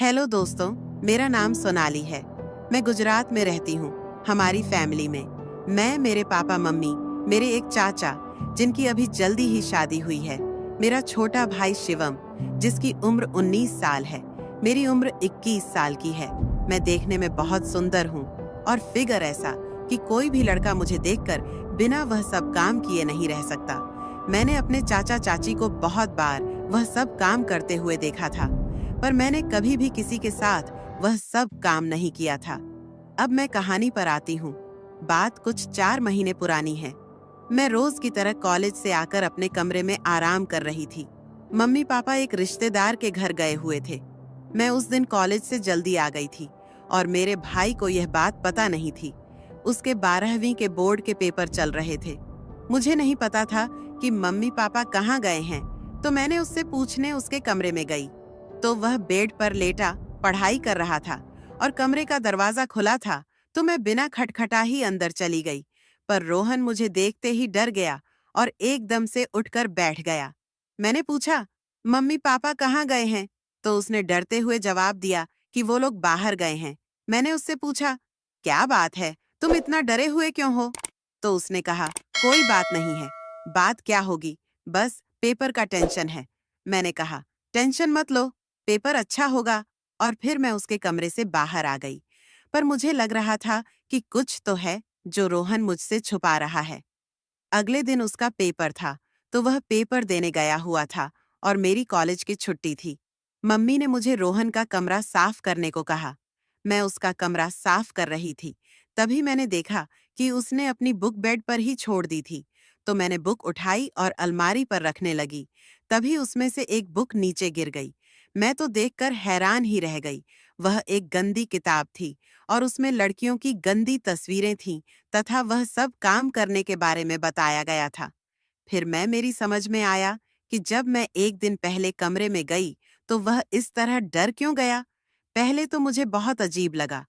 Hello दोस्तों, मेरा नाम सोनाली है। मैं गुजरात में रहती हूँ। हमारी फैमिली में मैं, मेरे पापा मम्मी, मेरे एक चाचा जिनकी अभी जल्दी ही शादी हुई है, मेरा छोटा भाई शिवम जिसकी उम्र 19 साल है, मेरी उम्र 21 साल की है। मैं देखने में बहुत सुंदर हूँ और फिगर ऐसा कि कोई भी लड़का मुझे देखकर बिना वह सब काम किए नहीं रह सकता। मैंने अपने चाचा चाची को बहुत बार वह सब काम करते हुए देखा था, पर मैंने कभी भी किसी के साथ वह सब काम नहीं किया था। अब मैं कहानी पर आती हूँ। बात कुछ 4 महीने पुरानी है। मैं रोज की तरह कॉलेज से आकर अपने कमरे में आराम कर रही थी। मम्मी पापा एक रिश्तेदार के घर गए हुए थे। मैं उस दिन कॉलेज से जल्दी आ गई थी और मेरे भाई को यह बात पता नहीं थी। उसके 12वीं के बोर्ड के पेपर चल रहे थे। मुझे नहीं पता था कि मम्मी पापा कहाँ गए हैं, तो मैंने उससे पूछने उसके कमरे में गई तो वह बेड पर लेटा पढ़ाई कर रहा था और कमरे का दरवाजा खुला था, तो मैं बिना खटखटा ही अंदर चली गई। पर रोहन मुझे देखते ही डर गया और एकदम से उठकर बैठ गया। मैंने पूछा, मम्मी पापा कहाँ गए हैं? तो उसने डरते हुए जवाब दिया कि वो लोग बाहर गए हैं। मैंने उससे पूछा, क्या बात है, तुम इतना डरे हुए क्यों हो? तो उसने कहा, कोई बात नहीं है। बात क्या होगी, बस पेपर का टेंशन है। मैंने कहा, टेंशन मत लो, पेपर अच्छा होगा। और फिर मैं उसके कमरे से बाहर आ गई। पर मुझे लग रहा था कि कुछ तो है जो रोहन मुझसे छुपा रहा है। अगले दिन उसका पेपर था, तो वह पेपर देने गया हुआ था और मेरी कॉलेज की छुट्टी थी। मम्मी ने मुझे रोहन का कमरा साफ करने को कहा। मैं उसका कमरा साफ कर रही थी, तभी मैंने देखा कि उसने अपनी बुक बेड पर ही छोड़ दी थी। तो मैंने बुक उठाई और अलमारी पर रखने लगी। तभी उसमें से एक बुक नीचे गिर गई। मैं तो देखकर हैरान ही रह गई। वह एक गंदी किताब थी और उसमें लड़कियों की गंदी तस्वीरें थीं तथा वह सब काम करने के बारे में बताया गया था। फिर मेरी समझ में आया कि जब मैं एक दिन पहले कमरे में गई तो वह इस तरह डर क्यों गया। पहले तो मुझे बहुत अजीब लगा।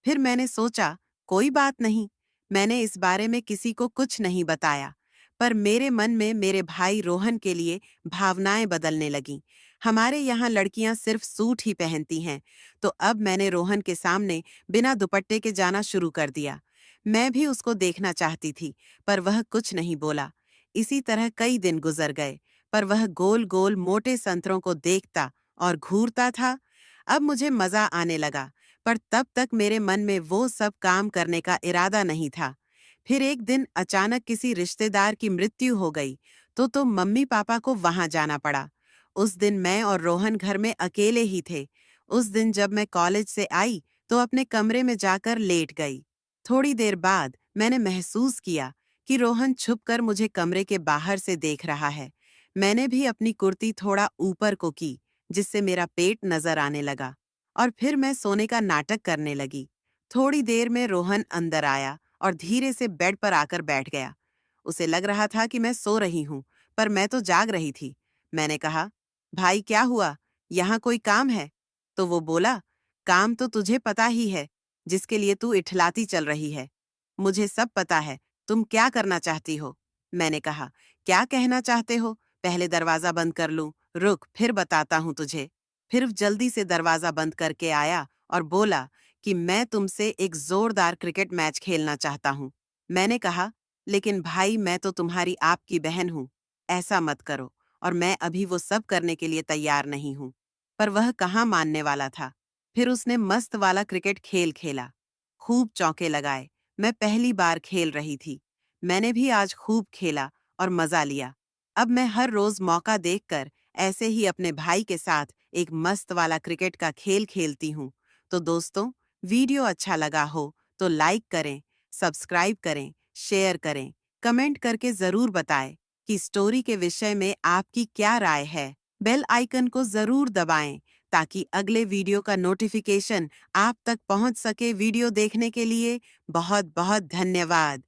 फिर मैंने सोचा, कोई बात नहीं। मैंने इस बारे में किसी को कुछ नहीं बताया। पर मेरे मन में मेरे भाई रोहन के लिए भावनाएं बदलने लगीं। हमारे यहाँ लड़कियां सिर्फ सूट ही पहनती हैं, तो अब मैंने रोहन के सामने बिना दुपट्टे के जाना शुरू कर दिया। मैं भी उसको देखना चाहती थी, पर वह कुछ नहीं बोला। इसी तरह कई दिन गुजर गए, पर वह गोल गोल मोटे संतरों को देखता और घूरता था। अब मुझे मजा आने लगा, पर तब तक मेरे मन में वो सब काम करने का इरादा नहीं था। फिर एक दिन अचानक किसी रिश्तेदार की मृत्यु हो गई, तो मम्मी पापा को वहां जाना पड़ा। उस दिन मैं और रोहन घर में अकेले ही थे। उस दिन जब मैं कॉलेज से आई तो अपने कमरे में जाकर लेट गई। थोड़ी देर बाद मैंने महसूस किया कि रोहन छुपकर मुझे कमरे के बाहर से देख रहा है। मैंने भी अपनी कुर्ती थोड़ा ऊपर को की, जिससे मेरा पेट नजर आने लगा और फिर मैं सोने का नाटक करने लगी। थोड़ी देर में रोहन अंदर आया और धीरे से बेड पर आकर बैठ गया। उसे लग रहा था कि मैं सो रही हूँ, पर मैं तो जाग रही थी। मैंने कहा, भाई क्या हुआ, यहाँ कोई काम है? तो वो बोला, काम तो तुझे पता ही है, जिसके लिए तू इठलाती चल रही है। मुझे सब पता है, तुम क्या करना चाहती हो? मैंने कहा, क्या कहना चाहते हो? पहले दरवाजा बंद कर लूं? रुक, फिर बताता हूं तुझे। फिर जल्दी से दरवाजा बंद करके आया और बोला कि मैं तुमसे एक जोरदार क्रिकेट मैच खेलना चाहता हूं। मैंने कहा, लेकिन भाई मैं तो तुम्हारी आपकी बहन हूं, ऐसा मत करो, और मैं अभी वो सब करने के लिए तैयार नहीं हूं। पर वह कहाँ मानने वाला था। फिर उसने मस्त वाला क्रिकेट खेल खेला। खूब चौके लगाए। मैं पहली बार खेल रही थी। मैंने भी आज खूब खेला और मजा लिया। अब मैं हर रोज मौका देखकर ऐसे ही अपने भाई के साथ एक मस्त वाला क्रिकेट का खेल खेलती हूँ। तो दोस्तों, वीडियो अच्छा लगा हो तो लाइक करें, सब्सक्राइब करें, शेयर करें, कमेंट करके जरूर बताएं कि स्टोरी के विषय में आपकी क्या राय है। बेल आइकन को जरूर दबाएं ताकि अगले वीडियो का नोटिफिकेशन आप तक पहुंच सके। वीडियो देखने के लिए बहुत बहुत धन्यवाद।